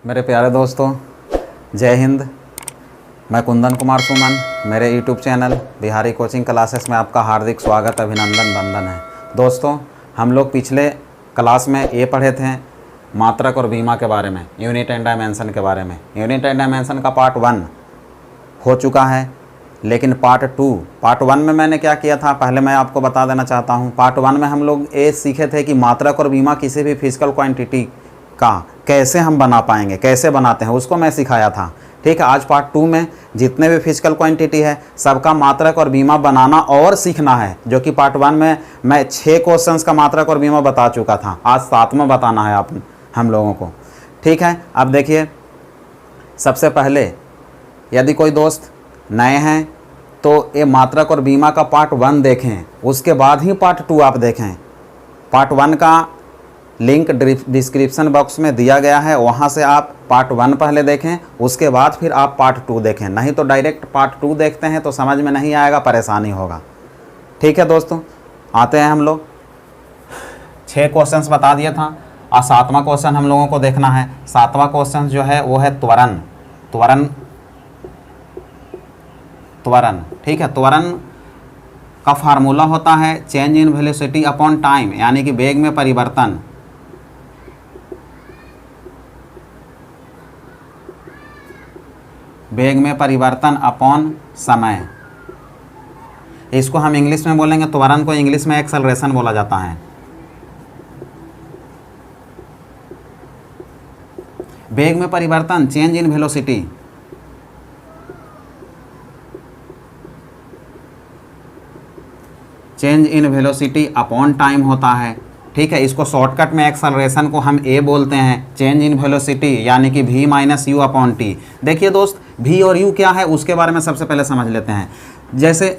मेरे प्यारे दोस्तों, जय हिंद। मैं कुंदन कुमार सुमन, मेरे YouTube channel Bihari coaching classes में आपका हार्दिक स्वागत, अभिनंदन, वंदन है। दोस्तों, हम लोग पिछले क्लास में ये पढ़े थे मात्रक और बीमा के बारे में, यूनिट एंड डायमेंशन के बारे में। यूनिट एंड डायमेंशन का पार्ट 1 हो चुका है, लेकिन पार्ट 1 में मैंने क्या किया था पहले मैं आपको बता देना चाहता हूँ। पार्ट 1 में हम लोग ये सीखे थे कि मात्रक और बीमा किसी भी फिजिकल क्वांटिटी का कैसे हम बना पाएंगे, कैसे बनाते हैं, उसको मैं सिखाया था। ठीक है, आज पार्ट 2 में जितने भी फिजिकल क्वांटिटी है सबका मात्रक और बीमा बनाना और सीखना है, जो कि पार्ट 1 में मैं 6 क्वेश्चंस का मात्रक और बीमा बता चुका था। आज 7वां बताना है हम लोगों को। ठीक है, अब देखिए, सबसे पहले यदि कोई दोस्त नए हैं तो ये मात्रक और बीमा का पार्ट 1 देखें, उसके बाद ही पार्ट 2 आप देखें। पार्ट 1 का लिंक डिस्क्रिप्शन बॉक्स में दिया गया है, वहाँ से आप पार्ट 1 पहले देखें, उसके बाद फिर आप पार्ट 2 देखें। नहीं तो डायरेक्ट पार्ट 2 देखते हैं तो समझ में नहीं आएगा, परेशानी होगा। ठीक है दोस्तों, आते हैं हम लोग। 6 क्वेश्चंस बता दिया था और 7वां क्वेश्चन हम लोगों को देखना है। 7वां क्वेश्चन जो है वो है त्वरण। ठीक है, त्वरण का फार्मूला होता है change in velocity upon time, यानी कि वेग में परिवर्तन। वेग में परिवर्तन अपॉन समय। इसको हम इंग्लिश में बोलेंगे, त्वरण को इंग्लिश में एक्सेलरेशन बोला जाता है। वेग में परिवर्तन change in velocity, change in velocity upon time होता है। ठीक है, इसको शॉर्टकट में एक्सेलरेशन को हम ए बोलते हैं, चेंज इन वेलोसिटी, यानी कि v minus you upon T. देखिए दोस्त, v और u क्या है उसके बारे में सबसे पहले समझ लेते हैं। जैसे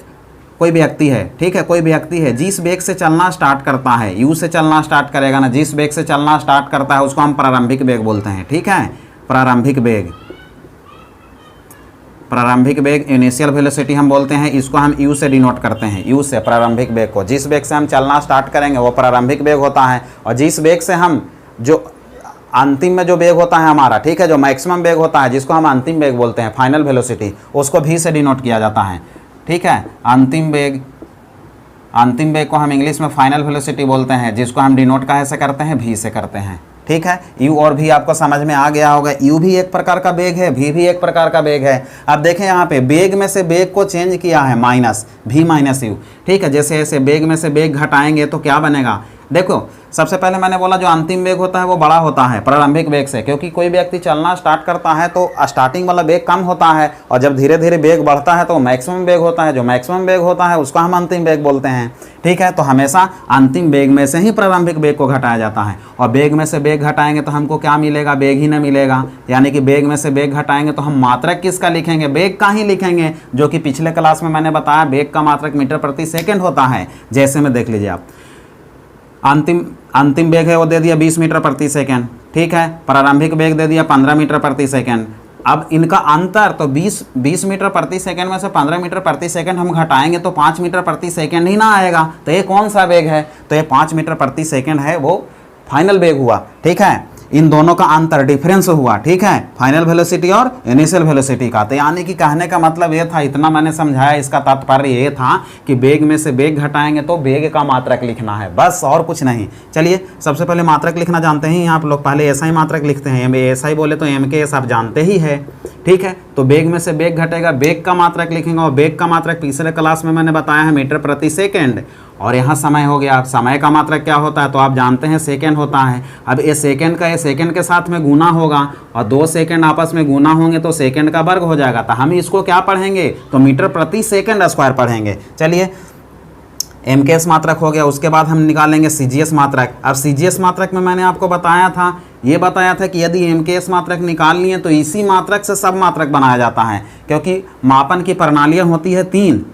कोई व्यक्ति है, ठीक है, कोई व्यक्ति है जिस वेग से चलना स्टार्ट करता है, u से चलना स्टार्ट करेगा ना, जिस वेग से चलना स्टार्ट करता है उसको हम प्रारंभिक वेग बोलते हैं। ठीक है, प्रारंभिक वेग इनिशियल वेलोसिटी हम बोलते हैं, इसको हम u से डिनोट करते हैं, u से प्रारंभिक वेग को। जिस वेग से हम चलना स्टार्ट करेंगे वो प्रारंभिक वेग होता है, और जिस वेग से हम जो अंतिम में जो वेग होता है हमारा, ठीक है, जो मैक्सिमम वेग होता है जिसको हम अंतिम वेग बोलते हैं, फाइनल वेलोसिटी, उसको v से डिनोट किया जाता है। ठीक है, अंतिम वेग को हम इंग्लिश में फाइनल वेलोसिटी बोलते हैं, जिसको हम डिनोट काहे से करते हैं, v से करते हैं। ठीक है, u और v आपको समझ में आ गया होगा। u भी एक प्रकार का वेग है, v भी एक प्रकार का वेग है। अब देखें यहाँ पे वेग में से वेग को चेंज किया है, माइनस v माइनस u। ठीक है, जैसे ऐसे वेग में से वेग घटाएंगे तो क्या बनेगा। देखो, सबसे पहले मैंने बोला जो अंतिम वेग होता है वो बड़ा होता है प्रारंभिक वेग से, क्योंकि कोई व्यक्ति चलना स्टार्ट करता है तो स्टार्टिंग वाला वेग कम होता है, और जब धीरे धीरे वेग बढ़ता है तो मैक्सिमम वेग होता है। जो मैक्सिमम वेग होता है उसको हम अंतिम वेग बोलते हैं। ठीक है, तो हमेशा अंतिम वेग में से ही प्रारंभिक वेग को घटाया जाता है, और वेग में से वेग घटाएंगे तो हमको क्या मिलेगा, वेग ही न मिलेगा। यानी कि वेग में से वेग घटाएंगे तो हम मात्रक किसका लिखेंगे, वेग का ही लिखेंगे, जो कि पिछले क्लास में मैंने बताया वेग का मात्रक मीटर प्रति सेकेंड होता है। जैसे में देख लीजिए आप, अंतिम वेग है वो दे दिया 20 मीटर प्रति सेकेंड। ठीक है, प्रारंभिक वेग दे दिया 15 मीटर प्रति सेकेंड। अब इनका अंतर तो 20 मीटर प्रति सेकेंड में से 15 मीटर प्रति सेकेंड हम घटाएंगे तो 5 मीटर प्रति सेकेंड ही ना आएगा। तो ये कौन सा वेग है, तो ये 5 मीटर प्रति सेकेंड है, वो फाइनल वेग हुआ। ठीक है, इन दोनों का अंतर डिफरेंस हुआ। ठीक है, फाइनल वेलोसिटी और इनिशियल वेलोसिटी का। तो यानी कि कहने का मतलब ये था, इतना मैंने समझाया, इसका तात्पर्य ये था कि वेग में से वेग घटाएंगे तो वेग का मात्रक लिखना है, बस और कुछ नहीं। चलिए, सबसे पहले मात्रक लिखना जानते हैं आप लोग। पहले ऐसा ही मात्रक लिखते हैं, ऐसा ही बोले तो एम के एस आप जानते ही है। ठीक है, तो वेग में से वेग घटेगा, वेग का मात्रक लिखेंगे, और वेग का मात्रक पिछले क्लास में मैंने बताया है मीटर प्रति सेकेंड। और यहाँ समय हो गया, समय का मात्रक क्या होता है तो आप जानते हैं सेकेंड होता है। अब ये सेकेंड का ये सेकेंड के साथ में गुना होगा, और 2 सेकेंड आपस में गुना होंगे तो सेकेंड का वर्ग हो जाएगा। तो हम इसको क्या पढ़ेंगे, तो मीटर प्रति सेकेंड स्क्वायर पढ़ेंगे। चलिए, एम के एस मात्रक हो गया, उसके बाद हम निकालेंगे सी जी एस मात्रक। अब सी जी एस मात्रक में मैंने आपको बताया था कि यदि एम के एस मात्रक निकाल लिए तो इसी मात्रक से सब मात्रक बनाया जाता है, क्योंकि मापन की प्रणालियाँ होती है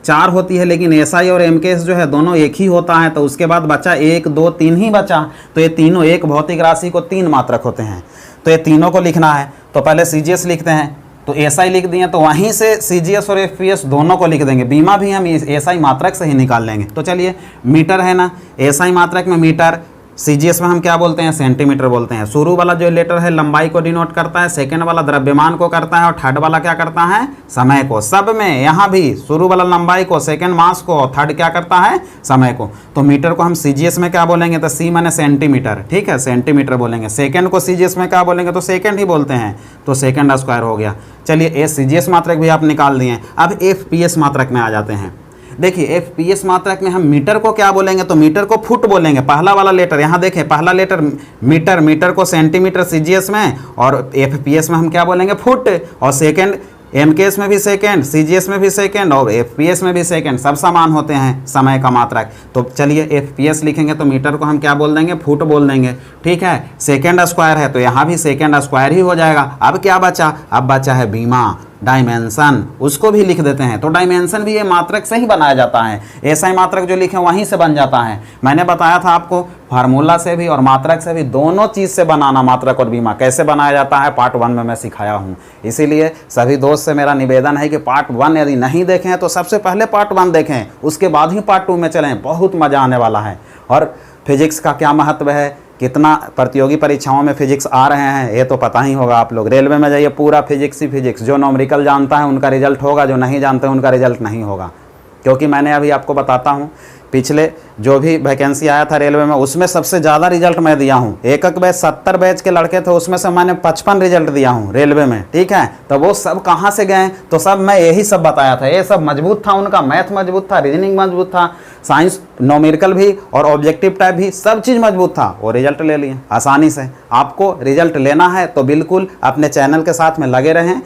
4 होती है, लेकिन एसआई और एम के एस जो है दोनों एक ही होता है। तो उसके बाद बचा 1 2 3 ही बचा, तो ये तीनों एक भौतिक राशि को 3 मात्रक होते हैं, तो ये तीनों को लिखना है। तो पहले सी जी एस लिखते हैं, तो एसआई लिख दिए, तो वहीं से सीजीएस और एफपीएस दोनों को लिख देंगे। बीमा भी हम एसआई मात्रक से ही निकाल लेंगे। तो चलिए, मीटर है ना, एसआई मात्रक में मीटर, सीजीएस में हम क्या बोलते हैं, सेंटीमीटर बोलते हैं। शुरू वाला जो लेटर है लंबाई को डिनोट करता है, सेकंड वाला द्रव्यमान को करता है और थर्ड वाला क्या करता है, समय को। सब में यहाँ भी शुरू वाला लंबाई को, सेकंड मास को और थर्ड क्या करता है, समय को। तो मीटर को हम सीजीएस में क्या बोलेंगे, तो सी माने सेंटीमीटर, ठीक है, सेंटीमीटर बोलेंगे। सेकंड को सीजीएस में क्या बोलेंगे, तो सेकंड ही बोलते हैं, तो सेकंड स्क्वायर हो गया। चलिए ए सीजीएस मात्रक भी आप निकाल दिए। अब एफपीएस मात्रक में आ जाते हैं। देखिए एफपीएस मात्रक में हम मीटर को क्या बोलेंगे, तो मीटर को फुट बोलेंगे। पहला वाला लेटर यहाँ देखें, पहला लेटर मीटर, मीटर को सेंटीमीटर सीजीएस में, और एफपीएस में हम क्या बोलेंगे, फुट। और सेकंड एमकेएस में भी सेकंड, सीजीएस में भी सेकंड और एफपीएस में भी सेकंड, सब समान होते हैं समय का मात्रक। तो चलिए एफपीएस लिखेंगे तो मीटर को हम क्या बोल देंगे, फुट बोल देंगे, ठीक है। सेकंड स्क्वायर है तो यहाँ भी सेकंड स्क्वायर ही हो जाएगा। अब क्या बचा, अब बचा है बीमा, डायमेंशन, उसको भी लिख देते हैं। तो डायमेंशन भी ये मात्रक से ही बनाया जाता है, ऐसा ही मात्रक जो लिखे वहीं से बन जाता है। मैंने बताया था आपको फार्मूला से भी और मात्रक से भी, दोनों चीज़ से बनाना मात्रक और बीमा कैसे बनाया जाता है, पार्ट 1 में मैं सिखाया हूँ। इसीलिए सभी दोस्त से मेरा निवेदन है कि पार्ट 1 यदि नहीं देखें हैं तो सबसे पहले पार्ट 1 देखें, उसके बाद ही पार्ट 2 में चलें, बहुत मज़ा आने वाला है। और फिजिक्स का क्या महत्व है, कितना प्रतियोगी परीक्षाओं में फिजिक्स आ रहे हैं ये तो पता ही होगा आप लोग। रेलवे में जाइए पूरा फिजिक्स ही फिजिक्स, जो न्यूमेरिकल जानता है उनका रिजल्ट होगा, जो नहीं जानते उनका रिजल्ट नहीं होगा। क्योंकि मैंने अभी आपको बताता हूँ, पिछले जो भी वैकेंसी आया था रेलवे में उसमें सबसे ज़्यादा रिजल्ट मैं दिया हूँ। एक बैच 70 बैच के लड़के थे, उसमें से मैंने 55 रिजल्ट दिया हूँ रेलवे में, ठीक है। तो वो सब कहाँ से गए, तो सब मैं यही सब बताया था। ये सब मजबूत था, उनका मैथ मजबूत था, रीजनिंग मजबूत था, साइंस न्यूमेरिकल भी और ऑब्जेक्टिव टाइप भी, सब चीज़ मजबूत था। वो रिजल्ट ले लिए आसानी से। आपको रिजल्ट लेना है तो बिल्कुल अपने चैनल के साथ में लगे रहें,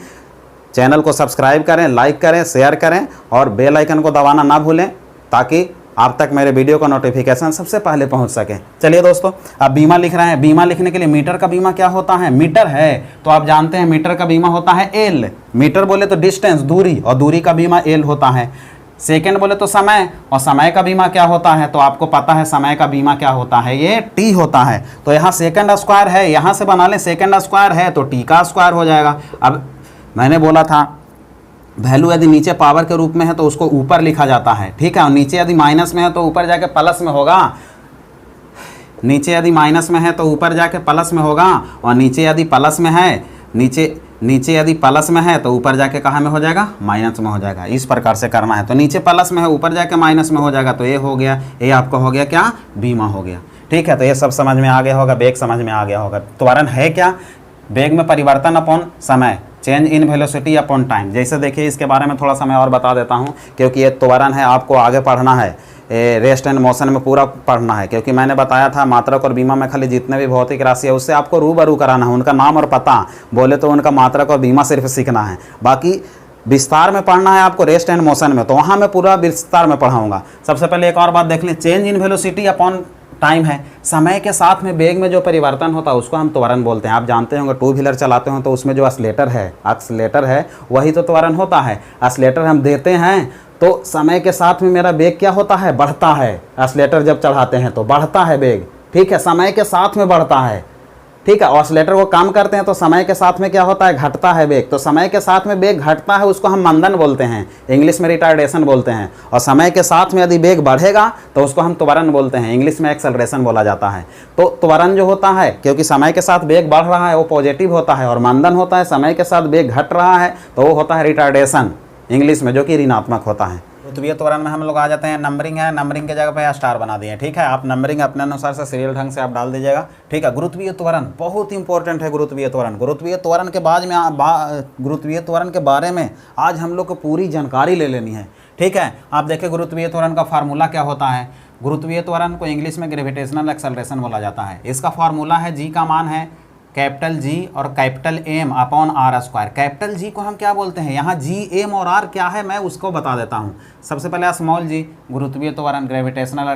चैनल को सब्सक्राइब करें, लाइक करें, शेयर करें और बेल आइकन को दबाना ना भूलें, ताकि आप तक मेरे वीडियो का नोटिफिकेशन सबसे पहले पहुंच सके। चलिए दोस्तों, अब बीमा लिख रहे हैं। बीमा लिखने के लिए मीटर का बीमा क्या होता है, मीटर है तो आप जानते हैं मीटर का बीमा होता है एल। मीटर बोले तो डिस्टेंस, दूरी, और दूरी का बीमा एल होता है। सेकंड बोले तो समय, और समय का बीमा क्या होता है, तो आपको पता है समय का बीमा क्या होता है, ये टी होता है। तो यहाँ सेकंड स्क्वायर है, यहाँ से बना लें, सेकंड स्क्वायर है तो टी का स्क्वायर हो जाएगा। अब मैंने बोला था वैल्यू यदि नीचे पावर के रूप में है तो उसको ऊपर लिखा जाता है, ठीक है। और नीचे यदि माइनस में है तो ऊपर जाके प्लस में होगा। नीचे यदि माइनस में है तो ऊपर जाके प्लस में होगा, और नीचे यदि प्लस में है, नीचे यदि प्लस में है तो ऊपर जाके कहाँ में हो जाएगा, माइनस में हो जाएगा। इस प्रकार से करना है। तो नीचे प्लस में है, ऊपर जाके माइनस में हो जाएगा। तो ये हो गया, ये आपका हो गया क्या, बीमा हो गया, ठीक है। तो ये सब समझ में आ गया होगा, वेग समझ में आ गया होगा। त्वरण है क्या, वेग में परिवर्तन अपॉन समय, change in velocity upon time. जैसे देखिए इसके बारे में थोड़ा सा मैं और बता देता हूँ, क्योंकि ये त्वरण है, आपको आगे पढ़ना है, रेस्ट एंड मोशन में पूरा पढ़ना है। क्योंकि मैंने बताया था मात्रक और बीमा में खाली जितने भी भौतिक राशि है उससे आपको रूबरू कराना है, उनका नाम और पता बोले तो उनका मात्रक और बीमा सिर्फ सीखना है। बाकी विस्तार में पढ़ना है आपको रेस्ट एंड मोशन में, तो वहाँ मैं पूरा विस्तार में पढ़ाऊँगा। सबसे पहले एक और बात देख लें, change in velocity upon time है, समय के साथ में वेग में जो परिवर्तन होता है उसको हम त्वरण बोलते हैं। आप जानते होंगे टू व्हीलर चलाते हो तो उसमें जो एक्सलेटर है वही तो त्वरण होता है। एक्सलेटर हम देते हैं तो समय के साथ में मेरा वेग क्या होता है, बढ़ता है। एक्सलेटर जब चढ़ाते हैं तो बढ़ता है वेग, ठीक है, समय के साथ में बढ़ता है, ठीक है। ऑसिलेटर को काम करते हैं तो समय के साथ में क्या होता है, घटता है वेग। तो समय के साथ में वेग घटता है उसको हम मंदन बोलते हैं, इंग्लिश में रिटार्डेशन बोलते हैं। और समय के साथ में यदि वेग बढ़ेगा तो उसको हम त्वरण बोलते हैं, इंग्लिश में एक्सेलरेशन बोला जाता है। तो त्वरण जो होता है, क्योंकि समय के साथ वेग बढ़ रहा है वो पॉजिटिव होता है, और मंदन होता है समय के साथ वेग घट रहा है तो वो होता है रिटार्डेशन इंग्लिश में, जो कि ऋणात्मक होता है। गुरुत्वीय त्वरण में हम लोग आ जाते हैं। नंबरिंग है, नंबरिंग की जगह पे स्टार बना दिए, ठीक है। आप नंबरिंग अपने अनुसार से सीरियल ढंग से आप डाल दीजिएगा, ठीक है। गुरुत्वीय त्वरण बहुत इंपॉर्टेंट है। गुरुत्वीय त्वरण के बाद में गुरुत्वीय त्वरण के बारे में आज हम लोग को पूरी जानकारी ले लेनी है, ठीक है। आप देखिए गुरुत्वीय त्वरण का फार्मूला क्या होता है। गुरुत्वीय त्वरण को इंग्लिश में ग्रेविटेशनल एक्सेलरेशन बोला जाता है। इसका फार्मूला है, जी का मान है कैपिटल जी और capital M upon R square. Capital G को हम क्या बोलते हैं, यहाँ जी एम और आर क्या है मैं उसको बता देता हूँ। सबसे पहले स्मॉल जी गुरुत्वीय त्वरण ग्रेविटेशनल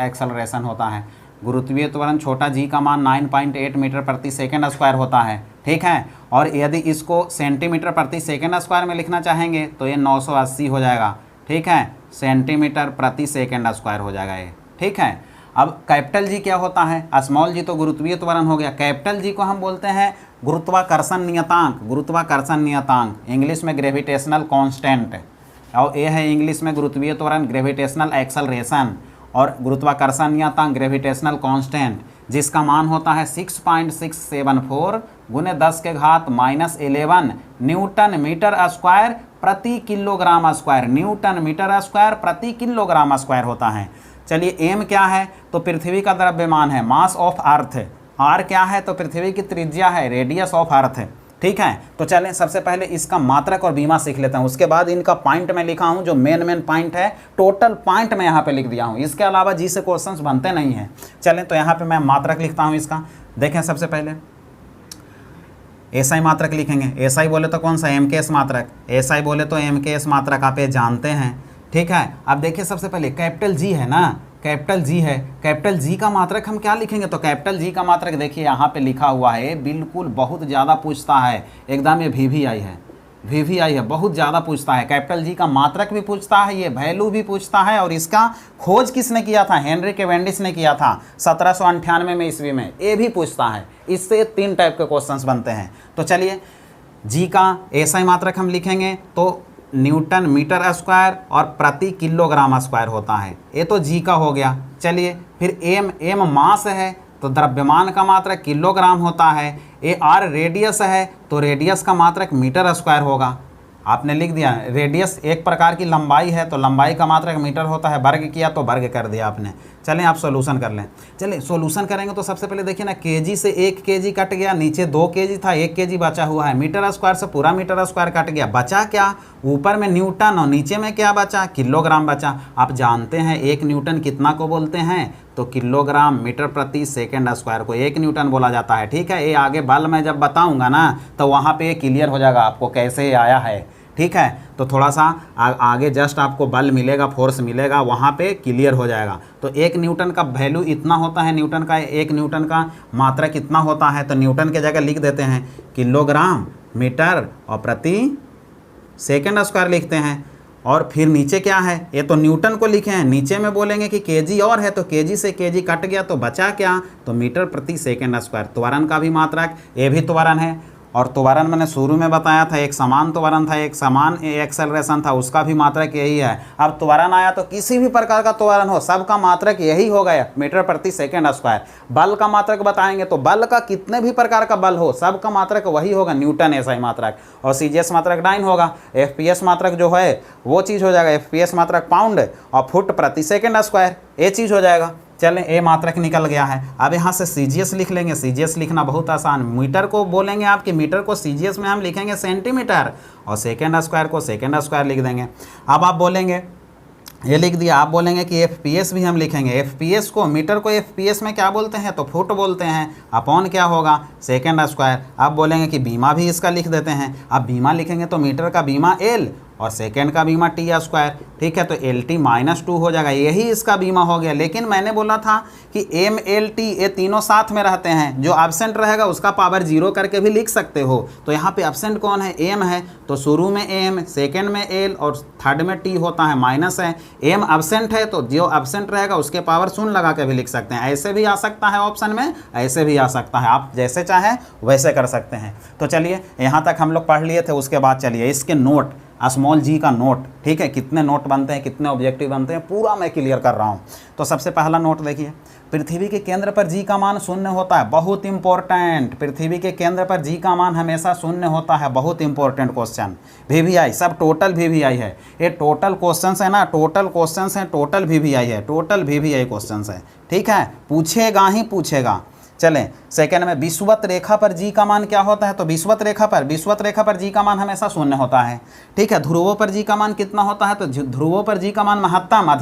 एक्सेलरेशन होता है। गुरुत्वीय त्वरण छोटा जी का मान 9.8 मीटर प्रति सेकंड स्क्वायर होता है, ठीक है। और यदि इसको सेंटीमीटर प्रति सेकंड स्क्वायर में लिखना चाहेंगे तो ये 980 हो जाएगा, ठीक है, सेंटीमीटर प्रति सेकंड स्क्वायर हो जाएगा ये, ठीक है। अब कैपिटल जी क्या होता है, स्मॉल जी तो गुरुत्वीय त्वरण हो गया। कैपिटल जी को हम बोलते हैं गुरुत्वाकर्षण नियतांक, गुरुत्वाकर्षण नियतांक इंग्लिश में ग्रेविटेशनल कांस्टेंट, और ये है इंग्लिश में गुरुत्वीय त्वरण ग्रेविटेशनल एक्सेलरेशन। और गुरुत्वाकर्षणीयता ग्रेविटेशनल कांस्टेंट जिसका मान होता है 6.674 गुने 10 के घात -11 न्यूटन मीटर स्क्वायर प्रति kilogram square, newton metre square प्रति किलोग्राम स्क्वायर होता है। चलिए एम क्या है, तो पृथ्वी का द्रव्यमान है, मास ऑफ अर्थ। आर क्या है, तो पृथ्वी की त्रिज्या है, रेडियस ऑफ अर्थ। ठीक है, तो चलें सबसे पहले इसका मात्रक और बीमा सीख लेते हैं, उसके बाद इनका पॉइंट में लिखा हूं जो मेन पॉइंट है, टोटल पॉइंट मैं यहाँ पे लिख दिया हूं, इसके अलावा जी से क्वेश्चंस बनते नहीं हैं। चलें तो यहाँ पे मैं मात्रक लिखता हूँ इसका। देखें सबसे पहले एसआई मात्रक लिखेंगे। एसआई बोले तो कौन सा, एमकेएस मात्रक। एसआई बोले तो एमकेएस मात्रक आप ये जानते हैं। ठीक है, अब देखिए सबसे पहले कैपिटल जी है ना, कैपिटल जी है, कैपिटल जी का मात्रक हम क्या लिखेंगे, तो कैपिटल जी का मात्रक देखिए यहाँ पे लिखा हुआ है, बिल्कुल बहुत ज़्यादा पूछता है एकदम, ये वीवीआई है, वीवीआई है, बहुत ज़्यादा पूछता है। कैपिटल जी का मात्रक भी पूछता है, ये वैल्यू भी पूछता है, और इसका खोज किसने किया था, हेनरी कैवेंडिश ने किया था 1798 में ईस्वी में, ये भी पूछता है। इससे 3 टाइप के क्वेश्चंस बनते हैं। तो चलिए जी का एसआई मात्रक हम लिखेंगे तो न्यूटन मीटर स्क्वायर और प्रति किलोग्राम स्क्वायर होता है, ये तो जी का हो गया। चलिए फिर एम मास है तो द्रव्यमान का मात्रक किलोग्राम होता है। ए आर रेडियस है तो रेडियस का मात्रक मीटर स्क्वायर होगा। आपने लिख दिया, रेडियस एक प्रकार की लंबाई है तो लंबाई का मात्रक मीटर होता है, वर्ग किया तो वर्ग कर दिया आपने। चलें आप सॉल्यूशन कर लें। चलिए सॉल्यूशन करेंगे तो सबसे पहले देखिए ना, केजी से 1 केजी कट गया, नीचे 2 केजी था, 1 केजी बचा हुआ है, मीटर स्क्वायर से पूरा मीटर स्क्वायर कट गया, बचा क्या, ऊपर में न्यूटन और नीचे में क्या बचा, किलोग्राम बचा। आप जानते हैं 1 न्यूटन कितना को बोलते हैं, तो किलोग्राम मीटर प्रति सेकेंड स्क्वायर को 1 न्यूटन बोला जाता है। ठीक है, ये आगे बल मैं जब बताऊंगा ना तो वहाँ पे ये क्लियर हो जाएगा आपको कैसे ये आया है। ठीक है, तो थोड़ा सा आगे जस्ट आपको बल मिलेगा, फोर्स मिलेगा, वहाँ पे क्लियर हो जाएगा। तो 1 न्यूटन का वैल्यू इतना होता है, न्यूटन का 1 न्यूटन का मात्रा कितना होता है, तो न्यूटन के जगह लिख देते हैं किलोग्राम मीटर और प्रति सेकेंड स्क्वायर लिखते हैं। और फिर नीचे क्या है, ये तो न्यूटन को लिखे हैं, नीचे में बोलेंगे कि केजी और है तो केजी से केजी कट गया तो बचा क्या, तो मीटर प्रति सेकेंड स्क्वायर। त्वरण का भी मात्रक, ये भी त्वरण है, और त्वरण मैंने शुरू में बताया था, एक समान त्वरण था, एक समान एक्सेलरेशन था, उसका भी मात्रक यही है। अब त्वरण आया तो किसी भी प्रकार का त्वरण हो, सबका मात्रक यही हो गया, मीटर प्रति सेकेंड स्क्वायर। बल का मात्रक बताएंगे तो बल का कितने भी प्रकार का बल हो, सबका मात्रक वही होगा, न्यूटन एसआई मात्रक। और सीजीएस मात्रक डाइन होगा, एफपीएस मात्रक जो है वो चीज़ हो जाएगा, एफपीएस मात्रक पाउंड और फुट प्रति सेकेंड स्क्वायर, ये चीज़ हो जाएगा। चलें ए मात्रक निकल गया है। अब यहाँ से सीजीएस लिख लेंगे, सीजीएस लिखना बहुत आसान, मीटर को बोलेंगे आपके, मीटर को सीजीएस में हम लिखेंगे सेंटीमीटर, और सेकेंड स्क्वायर को सेकेंड स्क्वायर लिख देंगे। अब आप बोलेंगे, ये लिख दिया, आप बोलेंगे कि एफपीएस भी हम लिखेंगे, एफपीएस को, मीटर को एफपीएस में क्या बोलते हैं, तो फुट बोलते हैं, अपॉन क्या होगा, सेकेंड स्क्वायर। आप बोलेंगे कि बीमा भी इसका लिख देते हैं, अब बीमा लिखेंगे तो मीटर का बीमा एल और सेकेंड का बीमा टी स्क्वायर। ठीक है, तो एल टी -2 हो जाएगा, यही इसका बीमा हो गया। लेकिन मैंने बोला था कि एम एल टी ये तीनों साथ में रहते हैं, जो एब्सेंट रहेगा उसका पावर 0 करके भी लिख सकते हो। तो यहाँ पे एब्सेंट कौन है, एम है, तो शुरू में एम, सेकेंड में एल और थर्ड में टी होता है, माइनस है। एम एब्सेंट है तो जो एब्सेंट रहेगा उसके पावर 0 लगा के भी लिख सकते हैं, ऐसे भी आ सकता है ऑप्शन में, ऐसे भी आ सकता है, आप जैसे चाहें वैसे कर सकते हैं। तो चलिए यहाँ तक हम लोग पढ़ लिए थे, उसके बाद चलिए इसके नोट, स्मॉल जी का नोट। ठीक है, कितने नोट बनते हैं, कितने ऑब्जेक्टिव बनते हैं, पूरा मैं क्लियर कर रहा हूँ। तो सबसे पहला नोट देखिए, पृथ्वी के केंद्र पर जी का मान 0 होता है, बहुत इंपॉर्टेंट। पृथ्वी के केंद्र पर जी का मान हमेशा 0 होता है, बहुत इंपॉर्टेंट क्वेश्चन। वीवीआई सब टोटल वीवीआई है, ये टोटल क्वेश्चंस है ना, टोटल क्वेश्चंस हैं, टोटल वीवीआई है, टोटल वीवीआई क्वेश्चंस है। ठीक है, पूछेगा ही पूछेगा। चलें सेकेंड में, विषुवत रेखा पर जी का मान क्या होता है, तो विषुवत रेखा पर जी का मान हमेशा 0 होता है। ठीक है, ध्रुवों पर जी का मान कितना होता है, तो ध्रुवों पर जी का मान महत्तम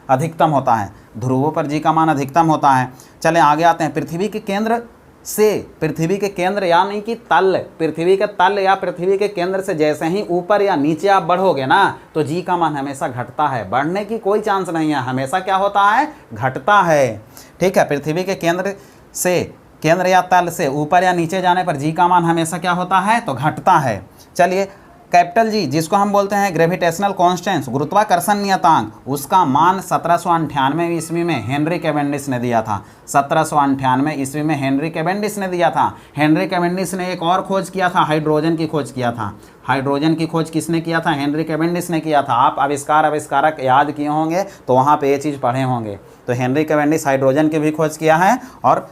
अधिकतम होता है, ध्रुवों पर जी का मान अधिकतम होता है। चलें आगे आते हैं, पृथ्वी के केंद्र से, पृथ्वी के केंद्र यानी कि तल, पृथ्वी के तल या पृथ्वी के केंद्र से जैसे ही ऊपर या नीचे आप बढ़ोगे ना तो जी का मान हमेशा घटता है, बढ़ने की कोई चांस नहीं है, हमेशा क्या होता है, घटता है। ठीक है, पृथ्वी के केंद्र से, केंद्र या तल से ऊपर या नीचे जाने पर जी का मान हमेशा क्या होता है, तो घटता है। चलिए कैपिटल जी जिसको हम बोलते हैं ग्रेविटेशनल कांस्टेंस, गुरुत्वाकर्षण नियतांक, उसका मान 1798 ईस्वी में हेनरी कैवेंडिश ने दिया था। 1798 ईस्वी में हेनरी कैवेंडिश ने दिया था। हेनरी कैवेंडिश ने एक और खोज किया था, हाइड्रोजन की खोज किया था। हाइड्रोजन की खोज किसने किया था? हेनरी कैवेंडिश ने किया था। आप आविष्कारक याद किए होंगे तो वहाँ पे ये चीज़ पढ़े होंगे। तो हेनरी कैवेंडिश हाइड्रोजन की भी खोज किया है और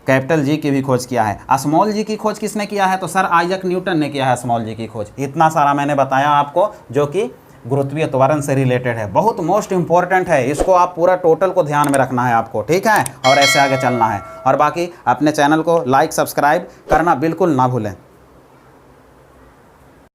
कैपिटल जी की भी खोज किया है। स्मॉल जी की खोज किसने किया है? तो सर आइजैक न्यूटन ने किया है स्मॉल जी की खोज। इतना सारा मैंने बताया आपको जो कि गुरुत्वीय त्वरण से रिलेटेड है, बहुत मोस्ट इंपॉर्टेंट है। इसको आप पूरा टोटल को ध्यान में रखना है आपको, ठीक है, और ऐसे आगे चलना है। और बाकी अपने चैनल को लाइक सब्सक्राइब करना बिल्कुल ना भूलें।